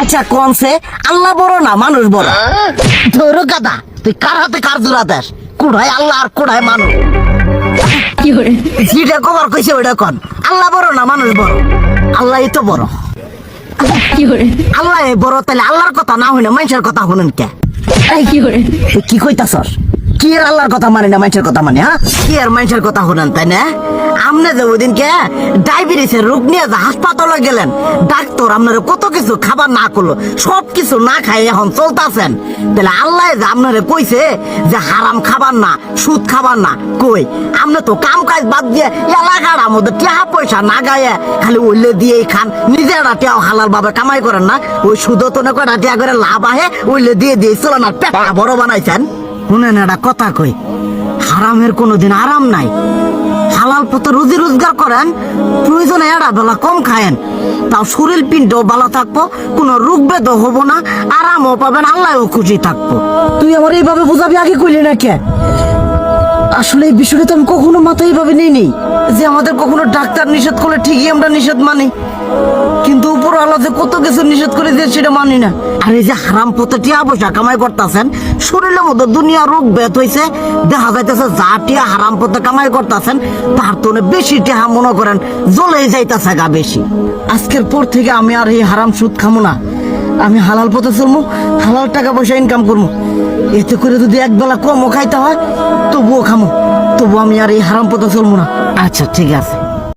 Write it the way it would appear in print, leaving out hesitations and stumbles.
আচ্ছা কোনছে আল্লাহ বড় না মানুষ বড়? ধরো গাদা, তুই কার হাতে কার জোড়া দেশ? কুড়াই আল্লাহ আর কুড়াই মানুষ। যেটা কবার কইছে ওইটা কন। আল্লাহ বড় না মানুষ বড়? আল্লাহই তো বড়। আল্লাহ বড়, তাহলে আল্লাহর কথা না হইলে মানুষের কথা শুনেন কে? তুই কি কইতাছস? কি আর আল্লাহর কথা মানে না মানুষের কথা মানে? হ্যাঁ, কি আর মানুষের কথা শুনেন তাই না? আমনে যে ওই দিনকে ডায়াবেটিসের রোগ নিয়ে যে হাসপাতালে গেলেন, ডাক্তার আপনার কত কিছু খাবার না করলো, সব কিছু না খাই এখন চলতেছেন। তাহলে আল্লাহ যে আপনারে কইছে যে হারাম খাবার না, সুদ খাবার না, কই আপনি তো কাম কাজ বাদ দিয়ে এলাকার মধ্যে টাকা পয়সা না গায়ে খালি ওইলে দিয়েই খান, নিজেরা টিয়াও হালাল ভাবে কামাই করেন না, ওই সুদ তো না কয়টা টিয়া করে লাভ আহে ওইলে দিয়ে দিয়ে চলেন আর পেট বড় বানাইছেন। শুনেন একটা কথা কই, হারামের কোনোদিন আরাম নাই। হালাল পথে রুজি রোজগার করেন, প্রয়োজনে এড়া বেলা কম খায়েন, তাও শরীর পিণ্ডও ভালো থাকবো, কোনো রোগ বেদও হবো না, আরামও পাবেন, আল্লাহও খুশি থাকবো। তুই আমার এইভাবে বুঝাবি আগে কইলি না কে? আসলে এই বিষয়টা তো আমি কখনো মাথায় এইভাবে নিইনি যে আমাদের কখনো ডাক্তার নিষেধ করলে ঠিকই আমরা নিষেধ মানি, কিন্তু উপর আল্লাহ যে কত কিছু নিষেধ করে দিয়ে সেটা মানি না। আর এই যে হারাম পথে টিয়া পয়সা কামাই করতেছেন, শরীরের মধ্যে দুনিয়া রোগ বেত হয়েছে, দেখা যাইতেছে যা টিয়া হারাম পথে কামাই করতেছেন তার তো বেশি টিয়া মনে করেন জ্বলেই যাইতেছে গা বেশি। আজকের পর থেকে আমি আর এই হারাম সুদ খামো না, আমি হালাল পথে চলবো, হালাল টাকা পয়সা ইনকাম করবো। এতে করে যদি একবেলা কমও খাইতে হয় তবুও খামো, তবু আমি আর এই হারাম পথে চলবো না। আচ্ছা ঠিক আছে।